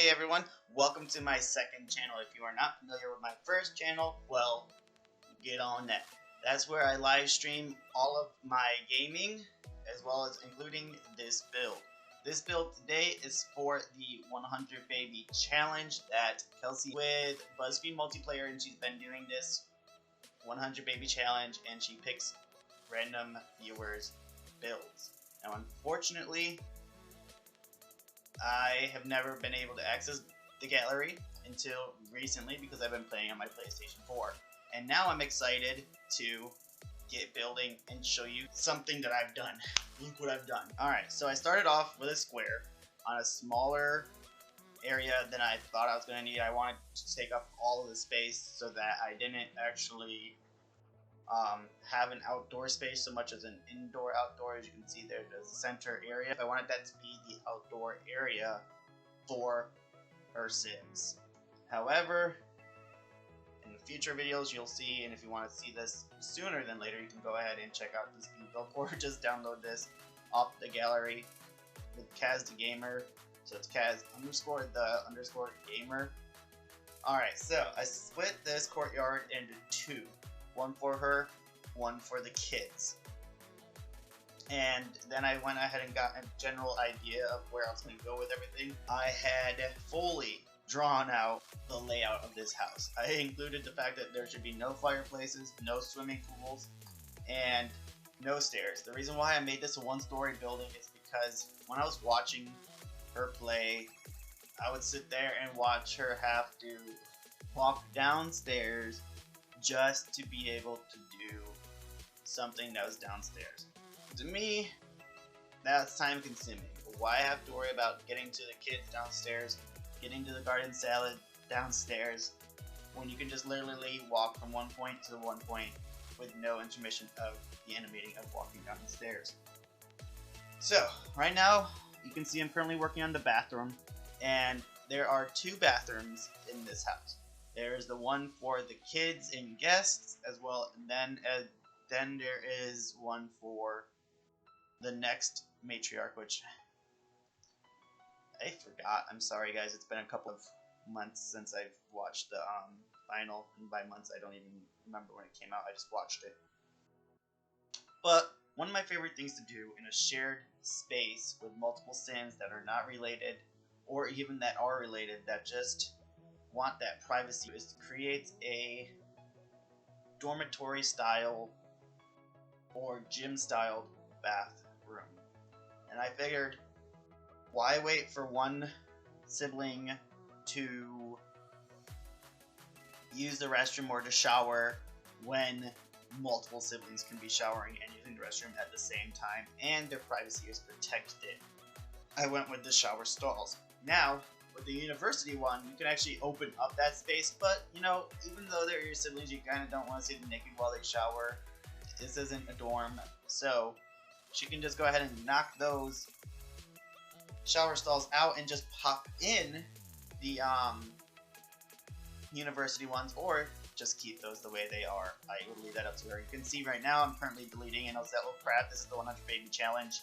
Hey everyone, welcome to my second channel. If you are not familiar with my first channel, well, get on that. That's where I live stream all of my gaming, as well as including this build. This build today is for the 100 baby challenge that Kelsey with BuzzFeed multiplayer, and she's been doing this 100 baby challenge, and she picks random viewers' builds. Now, unfortunately, I have never been able to access the gallery until recently because I've been playing on my PlayStation 4. And now I'm excited to get building and show you something that I've done. Look what I've done. Alright, so I started off with a square on a smaller area than I thought I was going to need. I wanted to take up all of the space so that I didn't actually have an outdoor space so much as an indoor-outdoor. As you can see, there's the center area. I wanted that to be the outdoor area for her Sims. However, in the future videos you'll see, and if you want to see this sooner than later, you can go ahead and check out this build or just download this off the gallery with Kaz the Gamer. So it's Kaz _the_ gamer. Alright, so I split this courtyard into two. One for her, one for the kids. And then I went ahead and got a general idea of where I was going to go with everything. I had fully drawn out the layout of this house. I included the fact that there should be no fireplaces, no swimming pools, and no stairs. The reason why I made this a one-story building is because when I was watching her play, I would sit there and watch her have to walk downstairs just to be able to do something that was downstairs. To me, that's time consuming. Why have to worry about getting to the kids downstairs, getting to the garden salad downstairs, when you can just literally walk from one point to one point with no intermission of the animating of walking down the stairs. So, right now, you can see I'm currently working on the bathroom, and there are two bathrooms in this house. There's the one for the kids and guests, as well, and then there is one for the next matriarch, which I forgot. I'm sorry, guys. It's been a couple of months since I've watched the final, and by months I don't even remember when it came out. I just watched it. But one of my favorite things to do in a shared space with multiple Sims that are not related, or even that are related, that just want that privacy, is to create a dormitory style or gym style bathroom. And I figured, why wait for one sibling to use the restroom or to shower when multiple siblings can be showering and using the restroom at the same time and their privacy is protected? I went with the shower stalls. Now, with the university one, you can actually open up that space, but, you know, even though they're your siblings, you kind of don't want to see them naked while they shower. This isn't a dorm, so she can just go ahead and knock those shower stalls out and just pop in the university ones, or just keep those the way they are. I will leave that up to her. You can see right now I'm currently deleting an Ozello crap. This is the 100 baby challenge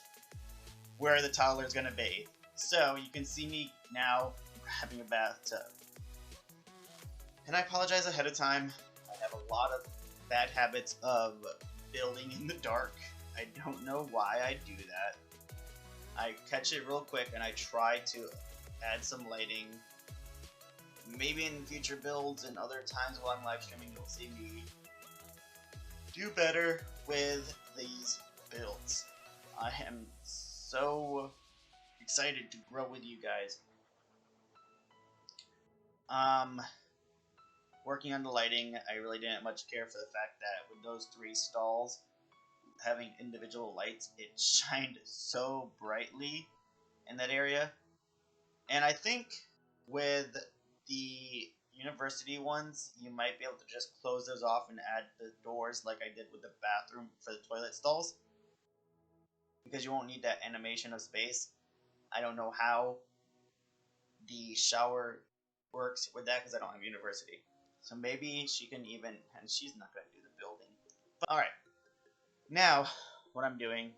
where the toddler is going to bathe. So you can see me now having a bathtub. And I apologize ahead of time. I have a lot of bad habits of building in the dark. I don't know why I do that. I catch it real quick and I try to add some lighting. Maybe in future builds and other times while I'm live streaming you'll see me do better with these builds. I am so excited to grow with you guys. Working on the lighting, I really didn't much care for the fact that with those three stalls having individual lights, it shined so brightly in that area. And I think with the university ones, you might be able to just close those off and add the doors like I did with the bathroom for the toilet stalls, because you won't need that animation of space. I don't know how the shower works with that because I don't have university. So maybe she can even, and she's not going to do the building. But alright, now what I'm doing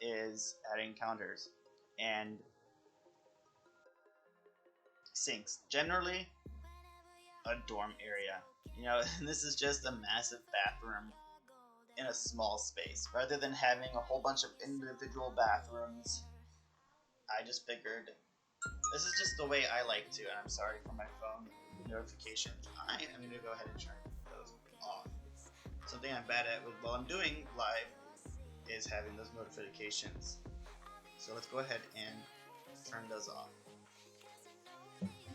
is adding counters. And sinks. Generally, a dorm area. You know, this is just a massive bathroom in a small space. Rather than having a whole bunch of individual bathrooms, I just figured this is just the way I like to, and I'm sorry for my phone notifications. I am going to go ahead and turn those off. Something I'm bad at while I'm doing live is having those notifications. So let's go ahead and turn those off.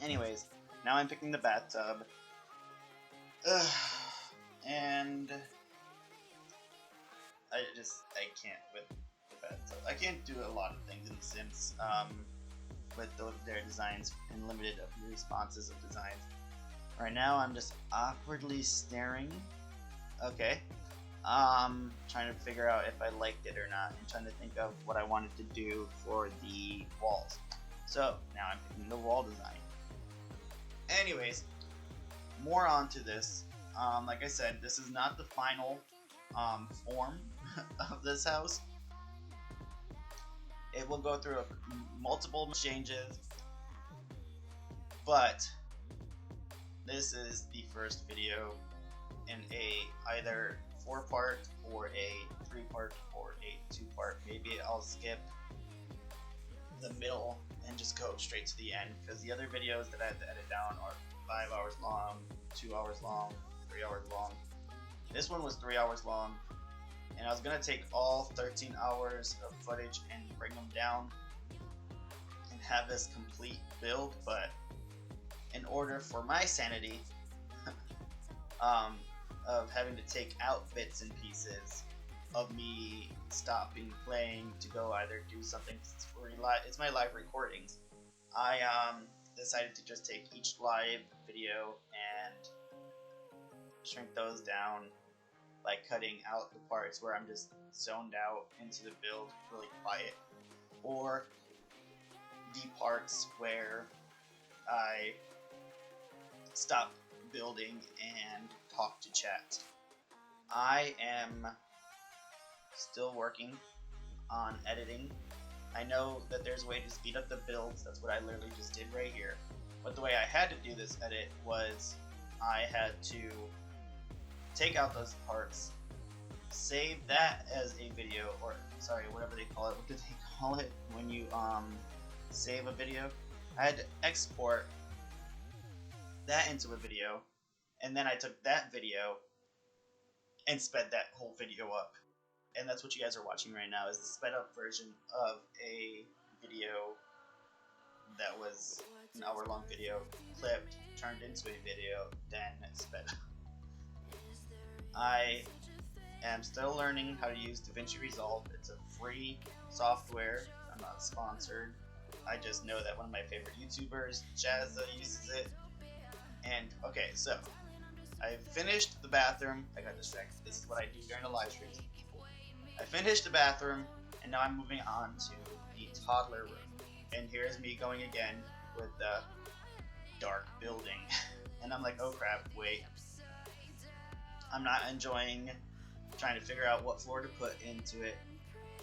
Anyways, now I'm picking the bathtub. And I can't with the bathtub. I can't do a lot of things in The Sims with their designs and limited responses of designs. Right now I'm just awkwardly staring. Okay. Trying to figure out if I liked it or not. I'm trying to think of what I wanted to do for the walls. So now I'm picking the wall design. Anyways, more onto this. Like I said, this is not the final form of this house. It will go through multiple changes, but this is the first video in a either 4-part or a 3-part or a 2-part. Maybe I'll skip the middle and just go straight to the end, because the other videos that I had to edit down are 5 hours long, 2 hours long, 3 hours long. This one was 3 hours long, and I was gonna take all 13 hours of footage and bring them down and have this complete build, but in order for my sanity of having to take out bits and pieces of me stopping playing to go either do something, it's my live recordings, I decided to just take each live video and shrink those down by cutting out the parts where I'm just zoned out into the build really quiet, or the parts where I stop building and talk to chat. I am still working on editing. I know that there's a way to speed up the builds. That's what I literally just did right here. But the way I had to do this edit was I had to take out those parts, save that as a video, or sorry, whatever they call it. What do they call it when you save a video? I had to export that into a video, and then I took that video and sped that whole video up. And that's what you guys are watching right now, is the sped up version of a video that was an hour-long video, clipped, turned into a video, then sped up. I am still learning how to use DaVinci Resolve. It's a free software. I'm not sponsored. I just know that one of my favorite YouTubers, Jazza, uses it. And okay, so I finished the bathroom. I got distracted. This is what I do during the live streams. I finished the bathroom, and now I'm moving on to the toddler room. And here's me going again with the dark building. And I'm like, oh crap, wait. I'm not enjoying trying to figure out what floor to put into it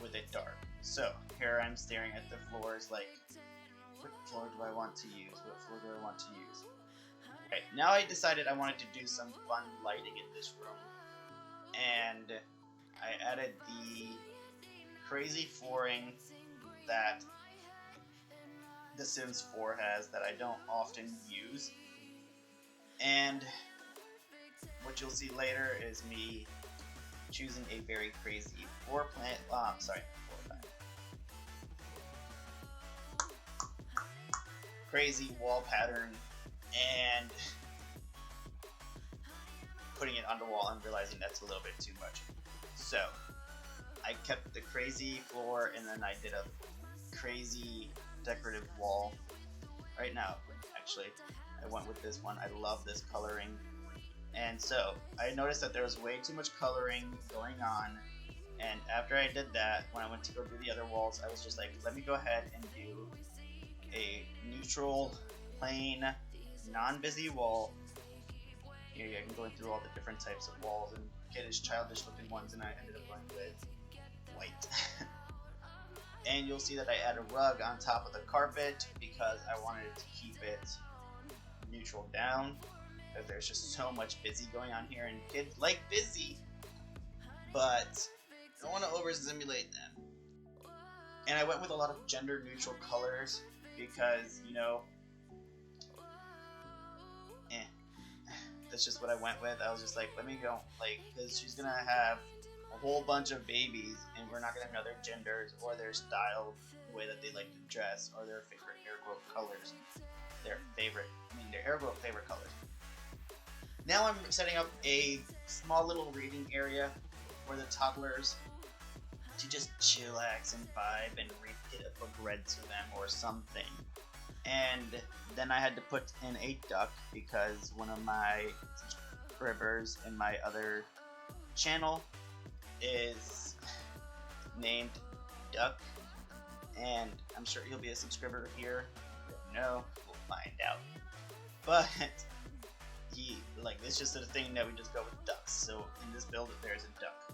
with it dark. So here I'm staring at the floors like, what floor do I want to use? What floor do I want to use? Okay, now I decided I wanted to do some fun lighting in this room. And I added the crazy flooring that The Sims 4 has that I don't often use. And what you'll see later is me choosing a very crazy floor plan. Crazy wall pattern, and putting it on the wall and realizing that's a little bit too much. So I kept the crazy floor, and then I did a crazy decorative wall. Right now, actually, I went with this one. I love this coloring. And so I noticed that there was way too much coloring going on, and after I did that, when I went to go do the other walls, I was just like, let me go ahead and do a neutral, plain, non-busy wall. Here I can go through all the different types of walls and get as childish looking ones, and I ended up going with white. And you'll see that I add a rug on top of the carpet because I wanted to keep it neutral down, because there's just so much busy going on here, and kids like busy, but don't want to overstimulate them. And I went with a lot of gender neutral colors because, you know, that's just what I went with. I was just like, let me go, like, because she's gonna have a whole bunch of babies, and we're not gonna know their genders or their style, the way that they like to dress, or their favorite hair growth colors. Their hair growth favorite colors. Now I'm setting up a small little reading area for the toddlers to just chillax and vibe and read a book read to them or something. And then I had to put in a duck because one of my subscribers in my other channel is named Duck, and I'm sure he'll be a subscriber here. No, we'll find out. But he, like, it's just a thing that we just go with ducks. So in this build, there's a duck.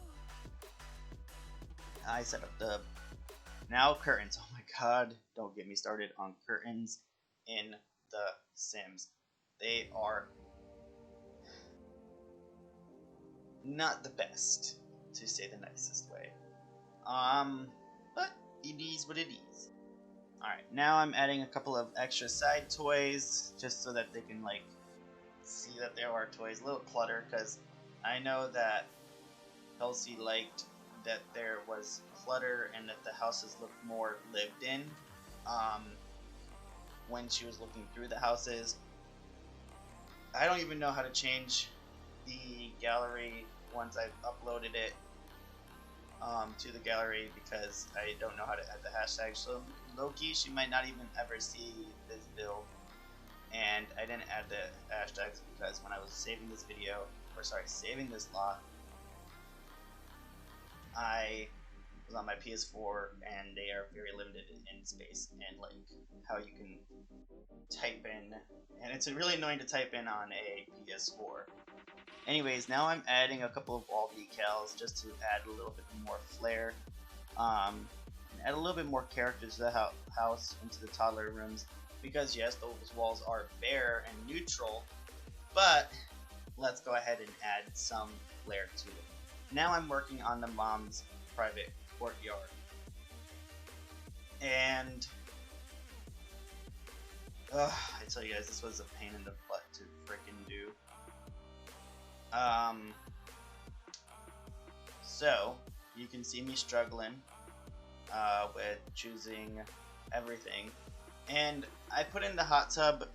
I set up the now curtains. Oh my god, don't get me started on curtains in the Sims. They are not the best, to say the nicest way. But it is what it is. Alright, now I'm adding a couple of extra side toys just so that they can, like, see that there are toys. A little clutter, because I know that Kelsey liked that there was clutter and that the houses looked more lived in when she was looking through the houses. I don't even know how to change the gallery once I've uploaded it to the gallery, because I don't know how to add the hashtag. So low-key, she might not even ever see this build, and I didn't add the hashtags because when I was saving this video, or sorry, saving this lot, I was on my PS4, and they are very limited in space and like how you can type in, and it's really annoying to type in on a PS4. Anyways, now I'm adding a couple of wall decals just to add a little bit more flair, and add a little bit more character to the house, into the toddler rooms, because yes, those walls are bare and neutral, but let's go ahead and add some flair to it. Now I'm working on the mom's private courtyard, and I tell you guys, this was a pain in the butt to freaking do. So you can see me struggling with choosing everything, and I put in the hot tub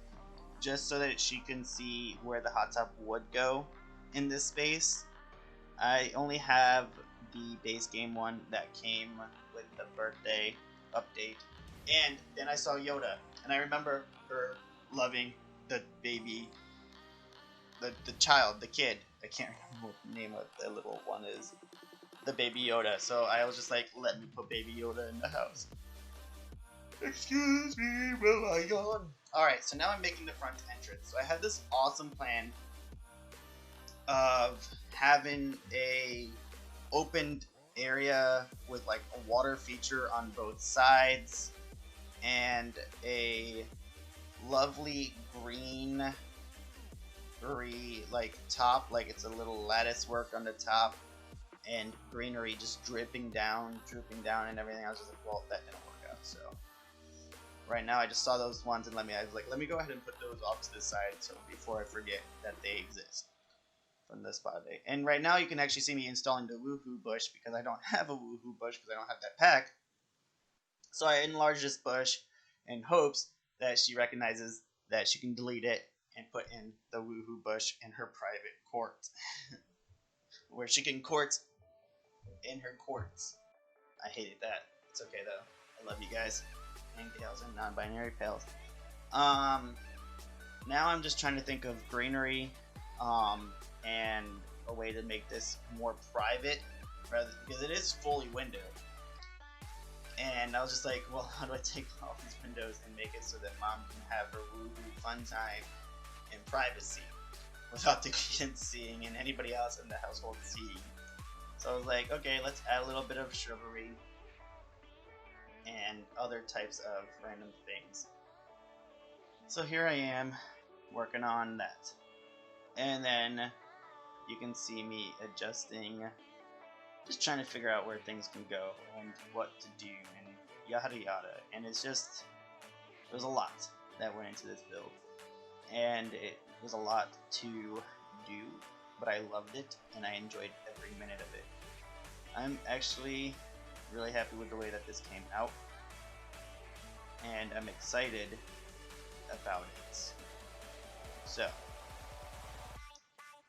just so that she can see where the hot tub would go in this space. I only have the base game one that came with the birthday update, and then I saw Yoda, and I remember her loving the baby, the child, the kid. I can't remember what the name of the little one is. The baby Yoda. So I was just like, let me put baby Yoda in the house. Excuse me while I yawn. Alright, so now I'm making the front entrance. So I had this awesome plan of having a opened area with like a water feature on both sides and a lovely greenery like top, like it's a little lattice work on the top and greenery just drooping down and everything. I was just like, well, that didn't work out. So right now I just saw those ones and I was like, let me go ahead and put those off to the side so before I forget that they exist from this spot. And right now you can actually see me installing the woohoo bush because I don't have a woohoo bush because I don't have that pack. So I enlarged this bush in hopes that she recognizes that she can delete it and put in the woohoo bush in her private court. Where she can court in her courts. I hated that. It's okay though. I love you guys. And gals and non-binary pals. Now I'm just trying to think of greenery and a way to make this more private, because it is fully windowed. And I was just like, well, how do I take off these windows and make it so that mom can have her woohoo fun time in privacy without the kids seeing and anybody else in the household seeing? So I was like, okay, let's add a little bit of shrubbery and other types of random things. So here I am working on that. And then you can see me adjusting, just trying to figure out where things can go and what to do and yada yada. And it's just, there was a lot that went into this build. And it was a lot to do, but I loved it and I enjoyed every minute of it. I'm actually really happy with the way that this came out, and I'm excited about it. So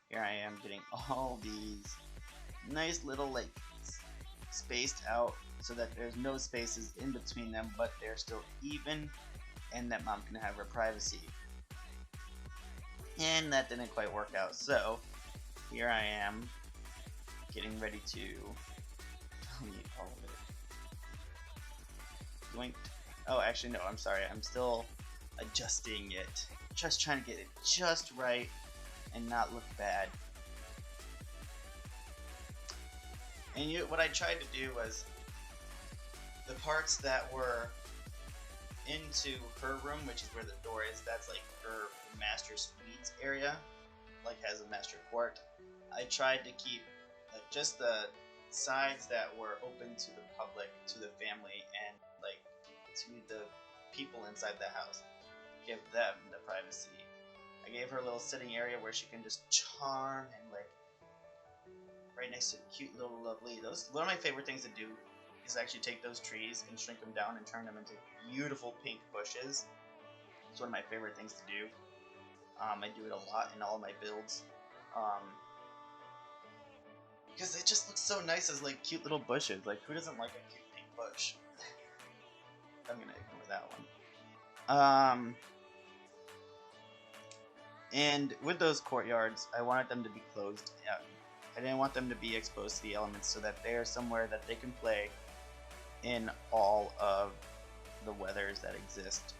here I am getting all these nice little like spaced out so that there's no spaces in between them, but they're still even and that mom can have her privacy. And that didn't quite work out, so here I am getting ready to delete all of it. Doink. Oh, actually no, I'm sorry, I'm still adjusting it, just trying to get it just right and not look bad. And what I tried to do was the parts that were into her room, which is where the door is, that's like her master suites area, like has a master quart. I tried to keep just the sides that were open to the public, to the family, and like to the people inside the house. Give them the privacy. I gave her a little sitting area where she can just charm and like right next to the cute little lovely. Those one of my favorite things to do is actually take those trees and shrink them down and turn them into beautiful pink bushes. It's one of my favorite things to do. I do it a lot in all of my builds. Because it just looks so nice as like cute little bushes. Like who doesn't like a cute pink bush? I'm gonna ignore that one. And with those courtyards, I wanted them to be closed. I didn't want them to be exposed to the elements, so that they're somewhere that they can play in all of the weathers that exist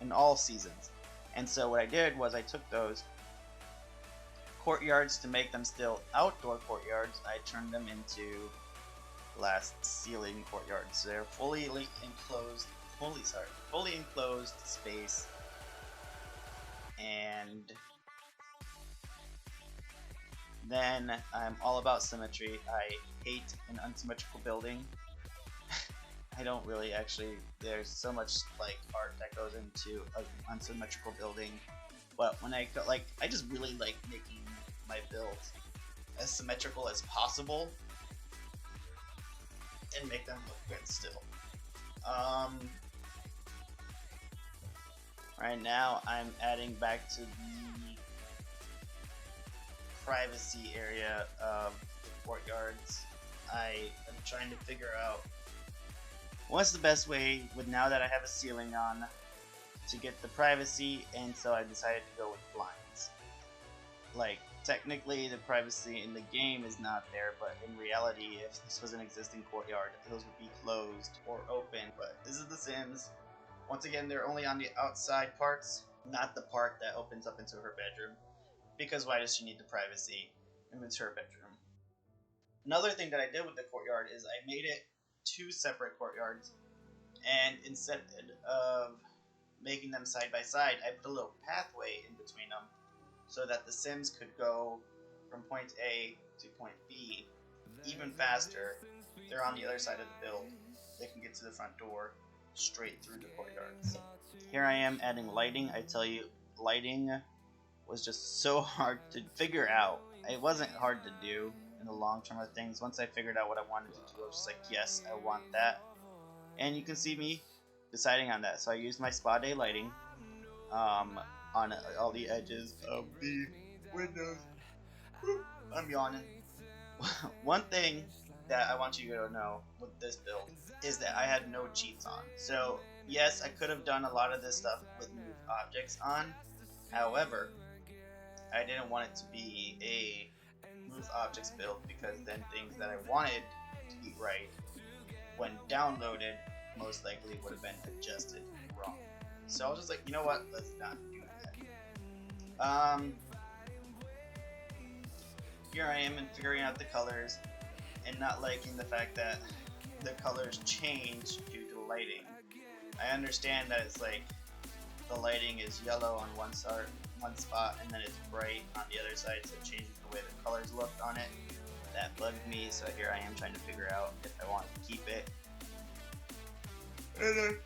in all seasons. And so what I did was I took those courtyards to make them still outdoor courtyards. I turned them into glass ceiling courtyards. They're fully enclosed space. And then I'm all about symmetry. I hate an unsymmetrical building. I don't really actually, there's so much like art that goes into an unsymmetrical building, but when I just really like making my builds as symmetrical as possible and make them look good still. Right now I'm adding back to the privacy area of the courtyards. I am trying to figure out what's the best way, with now that I have a ceiling on, to get the privacy, and so I decided to go with blinds. Like, technically the privacy in the game is not there, but in reality, if this was an existing courtyard, those would be closed or open. But this is The Sims. Once again, they're only on the outside parts, not the part that opens up into her bedroom. Because why does she need the privacy? And it's her bedroom. Another thing that I did with the courtyard is I made it 2 separate courtyards, and instead of making them side by side, I put a little pathway in between them so that the Sims could go from point A to point B even faster. They're on the other side of the build. They can get to the front door straight through the courtyards. Here I am adding lighting. I tell you, lighting was just so hard to figure out. It wasn't hard to do in the long term of things. Once I figured out what I wanted to do, I was just like, yes, I want that. And you can see me deciding on that. So I used my spa day lighting on all the edges of the windows. I'm yawning. One thing that I want you to know with this build is that I had no cheats on. So yes, I could have done a lot of this stuff with moved objects on. However, I didn't want it to be a move objects build, because then things that I wanted to be right when downloaded most likely would have been adjusted wrong. So I was just like, you know what, let's not do that. Here I am and figuring out the colors and not liking the fact that the colors change due to lighting. I understand that it's like the lighting is yellow on one spot and then it's bright on the other side, so it changes the way the colors look on it. That bugged me, so here I am trying to figure out if I want to keep it. And then,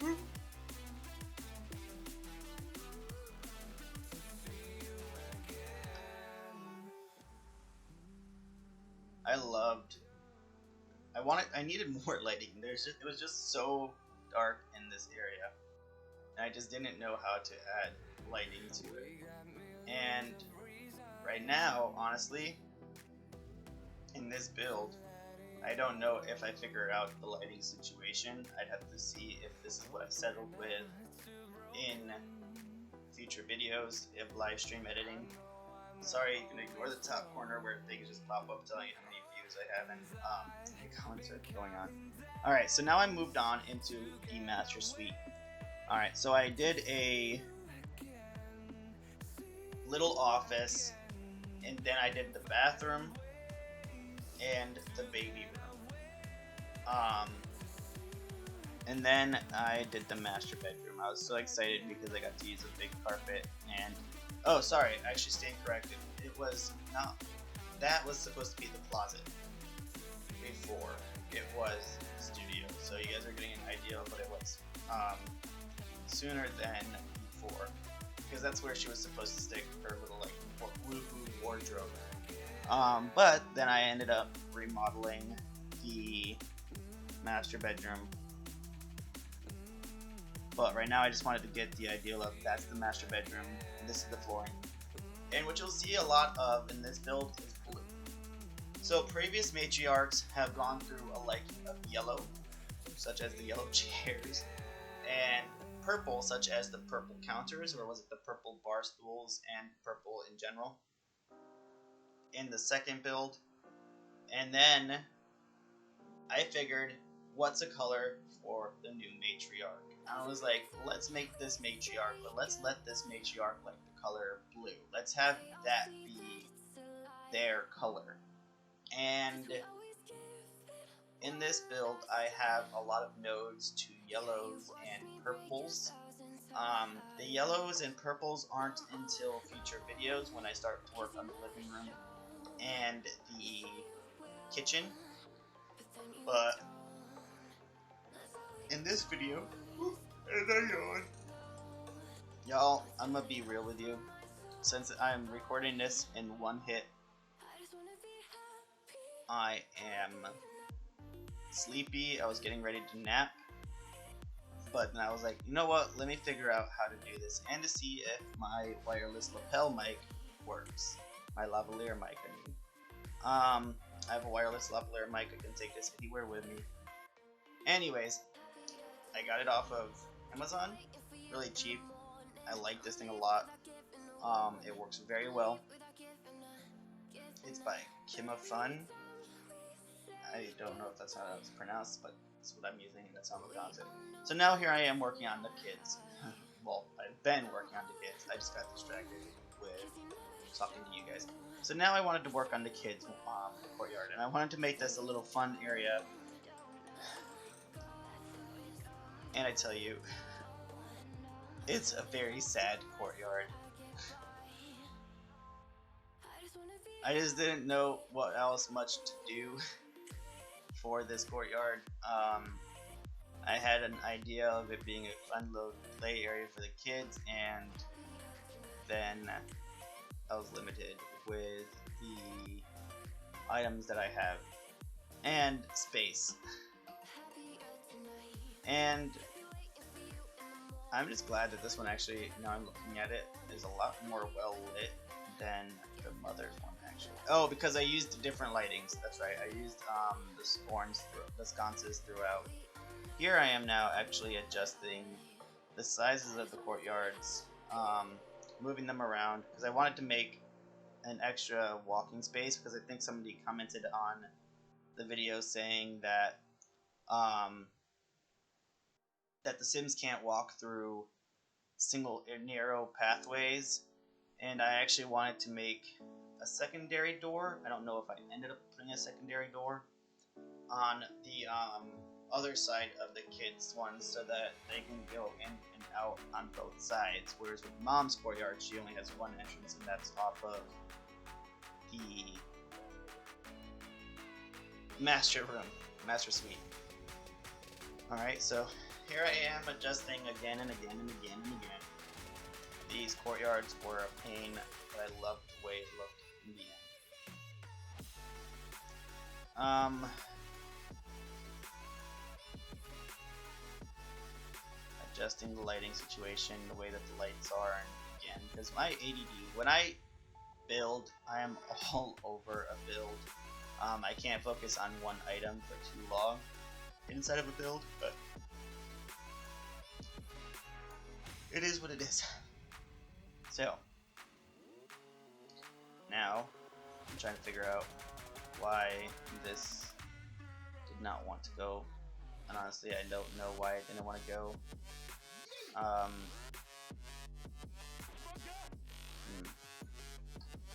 I needed more lighting. It was just so dark in this area, and I just didn't know how to add lighting to it. And right now, honestly, in this build, I don't know if I figure out the lighting situation. I'd have to see if this is what I settled with in future videos of live stream editing. Sorry, you can ignore the top corner where things just pop up telling you how many views I have and the comments are going on. Alright, so now I moved on into the master suite. Alright, so I did a little office, and then I did the bathroom and the baby room. And then I did the master bedroom. I was so excited because I got to use a big carpet and oh, sorry, I actually stand corrected. It was not. That was supposed to be the closet before it was studio. So you guys are getting an idea of what it was sooner than before, because that's where she was supposed to stick her little like woohoo wardrobe. But then I ended up remodeling the master bedroom. But right now I just wanted to get the idea of that's the master bedroom, and this is the flooring. And what you'll see a lot of in this build is blue. So previous matriarchs have gone through a liking of yellow, such as the yellow chairs, and purple, such as the purple counters, or was it the purple bar stools and purple in general, in the second build. And then I figured, what's a color for the new matriarch? I was like, let's make this matriarch, but let's let this matriarch like the color blue. Let's have that be their color. And in this build, I have a lot of nodes to yellows and purples. The yellows and purples aren't until future videos when I start to work on the living room and the kitchen. But in this video, and I yawn. Y'all, I'm gonna be real with you. Since I'm recording this in one hit, I am sleepy. I was getting ready to nap, but then I was like, you know what? Let me figure out how to do this and to see if my wireless lapel mic works. My lavalier mic, I mean. I have a wireless lavalier mic. I can take this anywhere with me. Anyways, I got it off of Amazon. Really cheap. I like this thing a lot. It works very well. It's by Kima Fun. I don't know if that's how it's pronounced, but that's what I'm using, and that's how I'm going to pronounce it. So now here I am working on the kids. Well, I've been working on the kids. I just got distracted with talking to you guys. So now I wanted to work on the kids' courtyard, and I wanted to make this a little fun area. And I tell you, it's a very sad courtyard. I just didn't know what else much to do for this courtyard. I had an idea of it being a fun little play area for the kids, and then I was limited with the items that I have and space. And I'm just glad that this one actually, now I'm looking at it, is a lot more well lit than the mother's one actually. Oh, because I used different lightings. That's right. I used the sconces throughout. Here I am now actually adjusting the sizes of the courtyards, moving them around because I wanted to make an extra walking space, because I think somebody commented on the video saying that that the Sims can't walk through single narrow pathways, and I actually wanted to make a secondary door. I don't know if I ended up putting a secondary door on the other side of the kids' one so that they can go in and out on both sides. Whereas with Mom's courtyard, she only has one entrance, and that's off of the master suite. Alright, so here I am adjusting again and again and again and again. These courtyards were a pain, but I loved the way it looked in the end. Adjusting the lighting situation, the way that the lights are, and again, because my ADD, when I build, I am all over a build. I can't focus on one item for too long inside of a build, but it is what it is. So, now, I'm trying to figure out why this did not want to go, and honestly I don't know why it didn't want to go.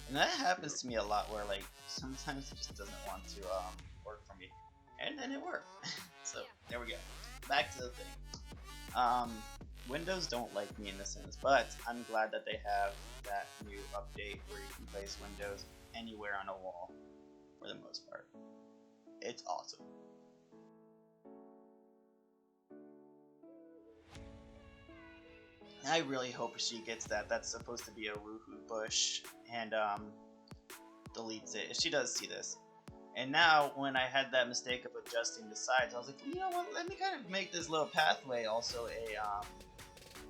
And that happens to me a lot, where like sometimes it just doesn't want to work for me, and then it worked. So there we go. Back to the thing. Windows don't like me in The Sims, but I'm glad that they have that new update where you can place windows anywhere on a wall for the most part. It's awesome. I really hope she gets that. That's supposed to be a woohoo bush, and deletes it if she does see this. And now, when I had that mistake of adjusting the sides, I was like, you know what? Let me kind of make this little pathway also a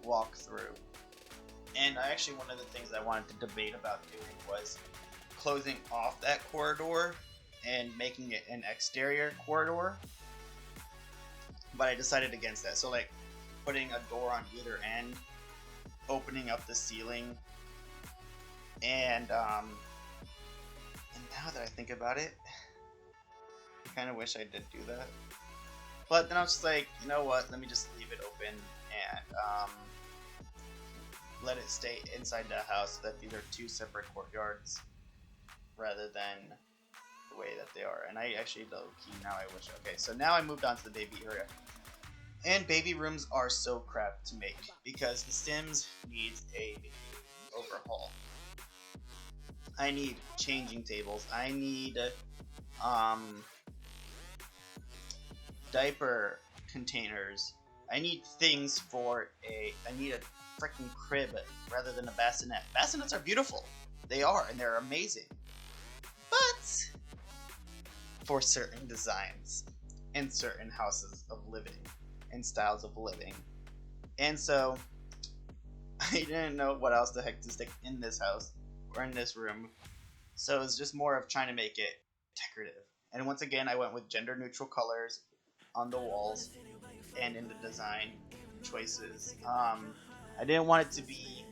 walkthrough. And actually, one of the things I wanted to debate about doing was closing off that corridor and making it an exterior corridor. But I decided against that. So, like, putting a door on either end, opening up the ceiling, and now that I think about it, I kind of wish I did do that. But then I was just like, you know what? Let me just leave it open and let it stay inside the house, so that these are two separate courtyards rather than the way that they are. And I actually, low key, now I wish. Okay, so now I moved on to the baby area. And baby rooms are so crap to make because The Sims needs a overhaul. I need changing tables. I need diaper containers. I need things for I need a freaking crib rather than a bassinet. Bassinets are beautiful. They are, and they're amazing. But for certain designs and certain houses of living and styles of living. And so I didn't know what else the heck to stick in this house or in this room. So it's just more of trying to make it decorative. And once again, I went with gender neutral colors on the walls and in the design choices. I didn't want it to be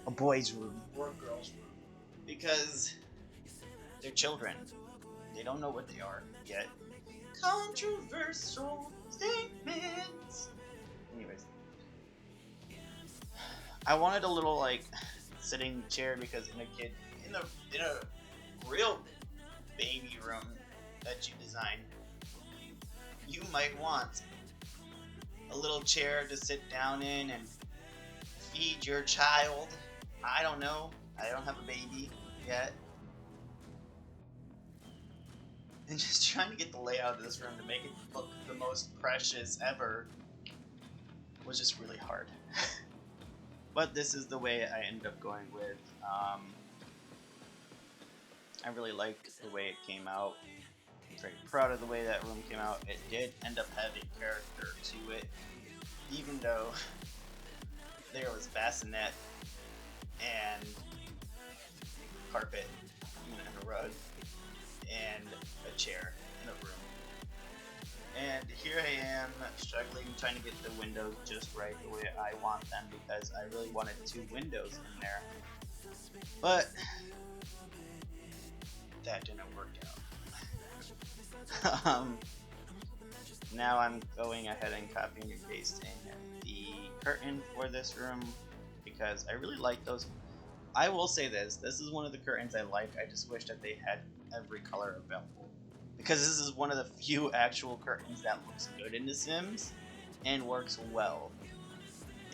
a boys' room or a girls' room because they're children. They don't know what they are yet. Controversial statements. Anyways, I wanted a little like sitting chair because in a real baby room that you design, you might want a little chair to sit down in and feed your child. I don't know. I don't have a baby yet. And just trying to get the layout of this room to make it look the most precious ever was just really hard. But this is the way I ended up going with. I really liked the way it came out. I'm very proud of the way that room came out. It did end up having character to it, even though there was bassinet and carpet and a rug and a chair in a room. And here I am struggling trying to get the windows just right the way I want them because I really wanted 2 windows in there. But that didn't work out. Now I'm going ahead and copying and pasting the curtain for this room because I really like those. I will say this is one of the curtains I like. I just wish that they had every color available because this is one of the few actual curtains that looks good in The Sims and works well,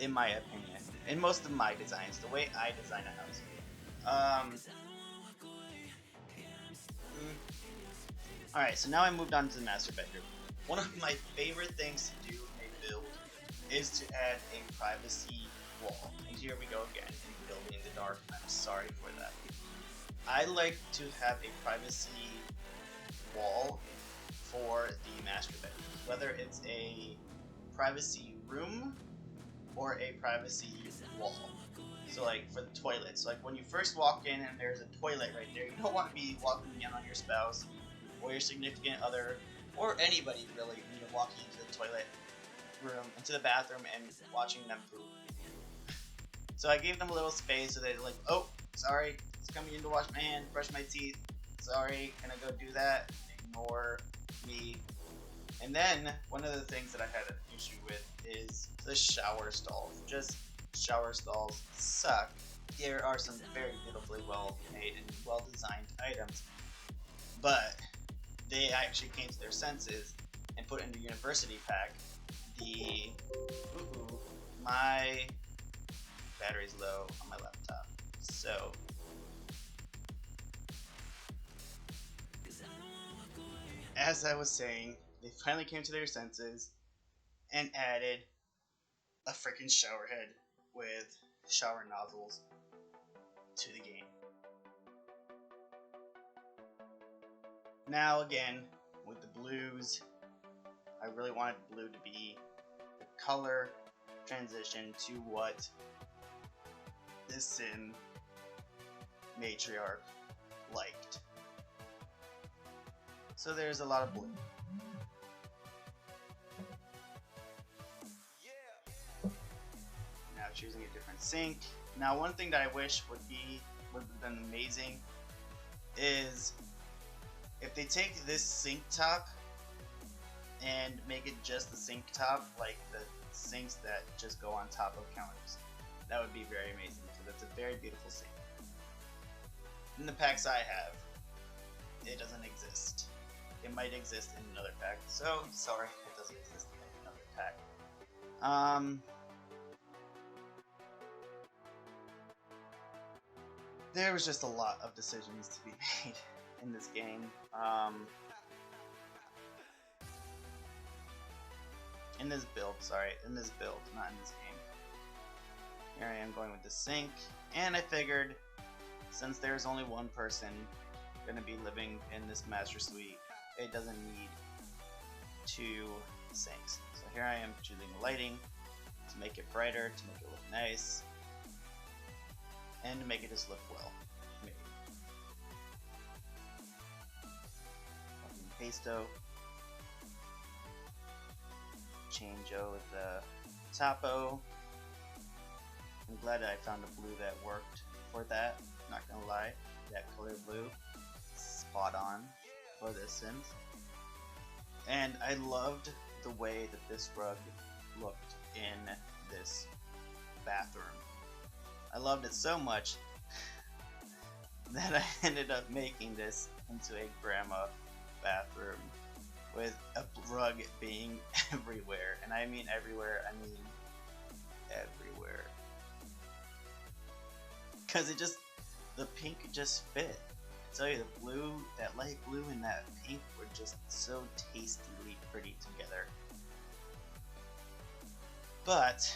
in my opinion. In most of my designs, the way I design a house. Alright, so now I moved on to the master bedroom. One of my favorite things to do in a build is to add a privacy wall. And here we go again, in building in the dark. I'm sorry for that. I like to have a privacy wall for the master bedroom, whether it's a privacy room or a privacy wall. So like for the toilet, so like when you first walk in and there's a toilet right there, you don't want to be walking in on your spouse or your significant other or anybody really, walking into the toilet room, into the bathroom and watching them poop. So I gave them a little space so they're like, oh, sorry, it's coming in to wash my hand, brush my teeth. Sorry, can I go do that? Ignore me. And then one of the things that I had an issue with is the shower stalls. Just shower stalls suck. There are some very beautifully well made and well designed items, but they actually came to their senses and put in the university pack the my battery's low on my laptop. So as I was saying, they finally came to their senses and added a freaking shower head with shower nozzles to the game. Now again, with the blues, I really wanted blue to be the color transition to what this Sim matriarch liked. So there's a lot of blue. Now choosing a different sink. Now one thing that I wish would have been amazing is if they take this sink top and make it just the sink top, like the sinks that just go on top of counters. That would be very amazing because it's a very beautiful sink. In the packs I have, it doesn't exist. It might exist in another pack, so sorry, it doesn't exist in another pack. There was just a lot of decisions to be made in this game. In this build, not in this game. Here I am going with the sink, and I figured since there's only one person going to be living in this master suite, it doesn't need two sinks. So here I am choosing lighting to make it brighter, to make it look nice, and to make it just look well made. Pasto. Change over the topo. I'm glad that I found a blue that worked for that. Not gonna lie, that color blue, spot on for this Sims. And I loved the way that this rug looked in this bathroom. I loved it so much that I ended up making this into a grandma bathroom with a rug being everywhere. And I mean everywhere, I mean everywhere. Because the pink just fit. I tell you, the blue, that light blue and that pink were just so tastily pretty together. But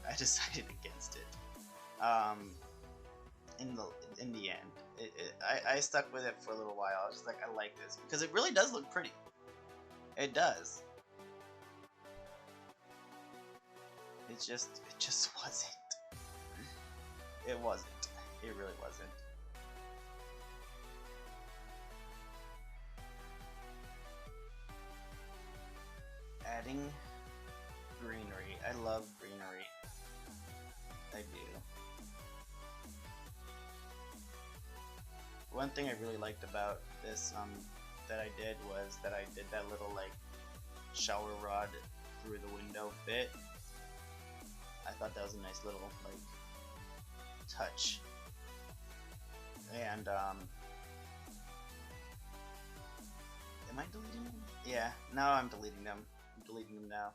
I decided against it. In the end, I stuck with it for a little while. I was just like, I like this because it really does look pretty. It does. It just wasn't. It wasn't. It really wasn't. Adding greenery. I love greenery. I do. One thing I really liked about this that I did was that I did that little like shower rod through the window bit. I thought that was a nice little like touch. And Am I deleting them? Yeah, now I'm deleting them. I'm deleting them now.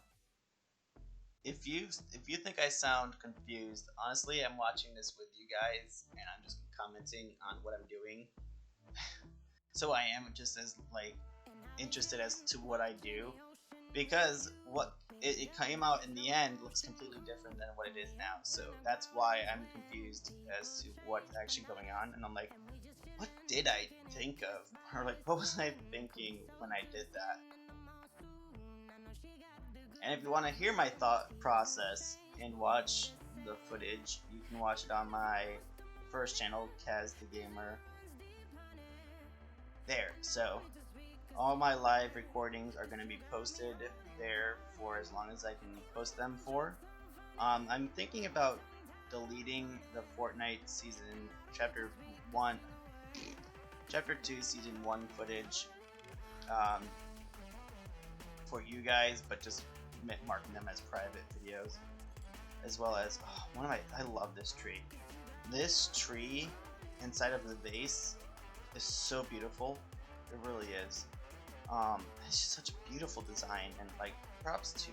If you think I sound confused, honestly, I'm watching this with you guys, and I'm just commenting on what I'm doing. So I am just as like interested as to what I do, because what it came out in the end looks completely different than what it is now. So that's why I'm confused as to what's actually going on, and I'm like, what did I think of, or like, what was I thinking when I did that? And if you want to hear my thought process and watch the footage, you can watch it on my first channel, Kaz the Gamer. There. So all my live recordings are going to be posted there for as long as I can post them for. I'm thinking about deleting the Fortnite season chapter 2 season 1 footage for you guys, but just marking them as private videos, as well as I love this tree. This tree inside of the vase is so beautiful. It really is. It's just such a beautiful design, and like, props to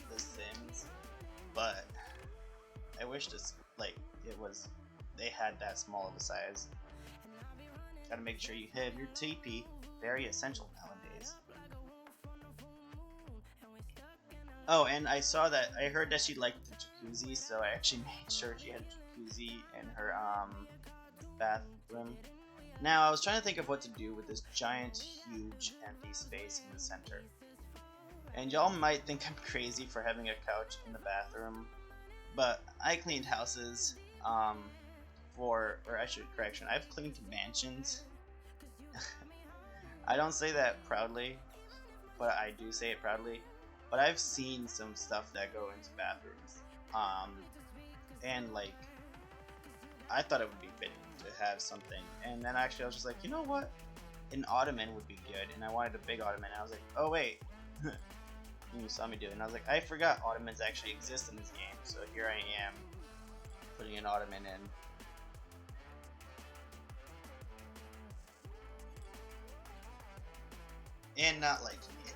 The Sims, but I wish this they had that small of a size. Gotta make sure you have your TP, very essential nowadays. Oh, and I heard that she liked the jacuzzi, so I actually made sure she had a jacuzzi in her bathroom. Now, I was trying to think of what to do with this giant, huge, empty space in the center. And y'all might think I'm crazy for having a couch in the bathroom, but I cleaned houses, I've cleaned mansions. I don't say that proudly, but I do say it proudly. But I've seen some stuff that go into bathrooms, and like, I thought it would be fitting to have something, and then actually I was just like, you know what, an ottoman would be good, and I wanted a big ottoman, and I was like, oh wait, you saw me do it, and I was like, I forgot ottomans actually exist in this game, so here I am, putting an ottoman in. And not liking it.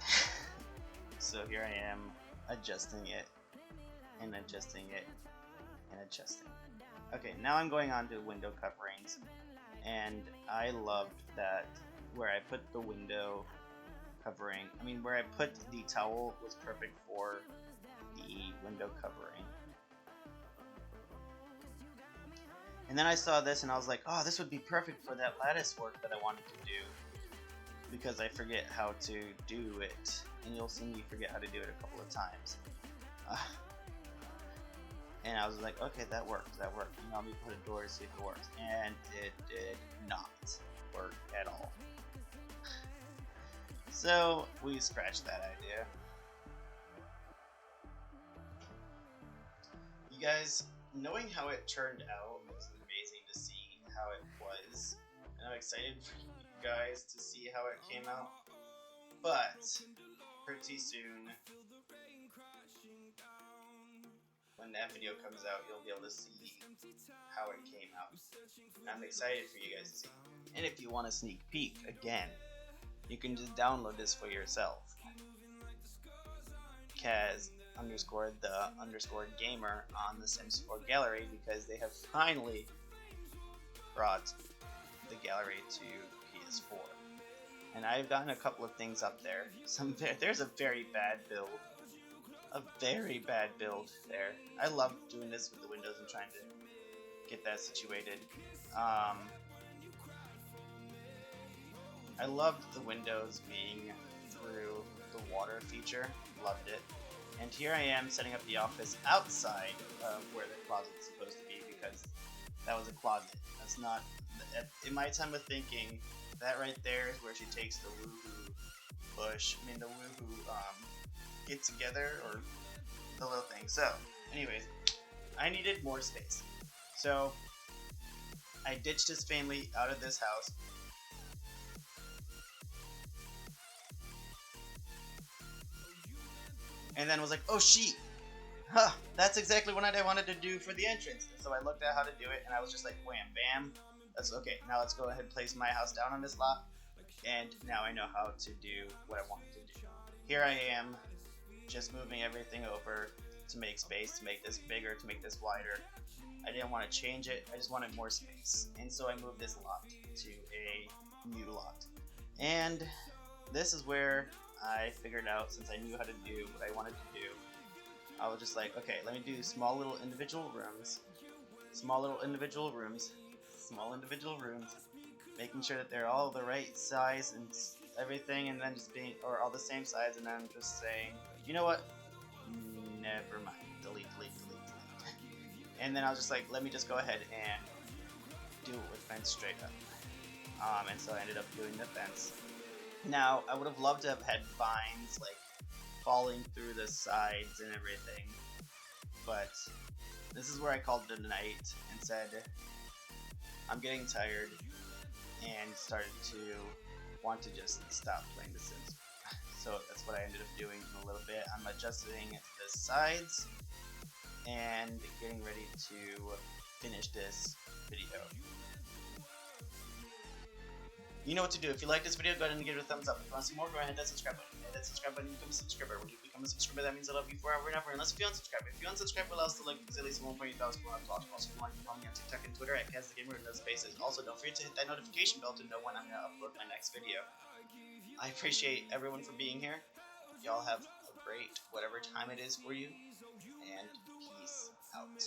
So here I am, adjusting it, and adjusting it, and adjusting. Okay, now I'm going on to window coverings, and I loved that where I put the window covering, where I put the towel was perfect for the window covering. And then I saw this and I was like, oh, this would be perfect for that lattice work that I wanted to do, because I forget how to do it, and you'll see me forget how to do it a couple of times. And I was like, okay, that worked. Let me put a door to see if it works. And it did not work at all. So we scratched that idea. You guys, knowing how it turned out was amazing to see how it was. And I'm excited for you guys to see how it came out. But pretty soon, when that video comes out, you'll be able to see how it came out. I'm excited for you guys to see. And if you want a sneak peek, again, you can just download this for yourself. Kaz _the _gamer on the Sims 4 gallery, because they have finally brought the gallery to PS4. And I've gotten a couple of things up there. There's a very bad build. A very bad build there. I love doing this with the windows and trying to get that situated. I loved the windows being through the water feature. Loved it. And here I am setting up the office outside of where the closet's supposed to be, because that was a closet. That's not... In my time of thinking, that right there is where she takes the woohoo bush. The woohoo get together, or the little thing. So, anyways, I needed more space. So, I ditched his family out of this house. And then was like, oh sheet! Huh, that's exactly what I wanted to do for the entrance. So I looked at how to do it, and I was just like, wham, bam. That's okay. Now let's go ahead and place my house down on this lot. and now I know how to do what I want to do. Here I am, just moving everything over to make space, to make this bigger, to make this wider. I didn't want to change it, I just wanted more space. And so I moved this lot to a new lot. And this is where I figured out, since I knew how to do what I wanted to do, I was just like, okay, let me do small little individual rooms, making sure that they're all the right size and everything, and then just being, or all the same size, and then just saying, you know what, never mind, delete. And then I was just like, let me just go ahead and do it with fence straight up. And so I ended up doing the fence. Now, I would have loved to have had vines like falling through the sides and everything, but this is where I called it a night and said, I'm getting tired, and started to want to just stop playing The Sims. So that's what I ended up doing in a little bit. I'm adjusting the sides and getting ready to finish this video. You know what to do. If you like this video, go ahead and give it a thumbs up. If you want to see more, go ahead and hit that subscribe button. Hit that subscribe button and become a subscriber. When you become a subscriber, that means I love you forever and ever. Unless if you unsubscribe. If you unsubscribe, we'll allow us to like at least 1.8 thousand people to watch. Also, you want to follow me on TikTok and Twitter at KazTheGamer in those spaces. Also, don't forget to hit that notification bell to know when I'm going to upload my next video. I appreciate everyone for being here. Y'all have a great whatever time it is for you, and peace out.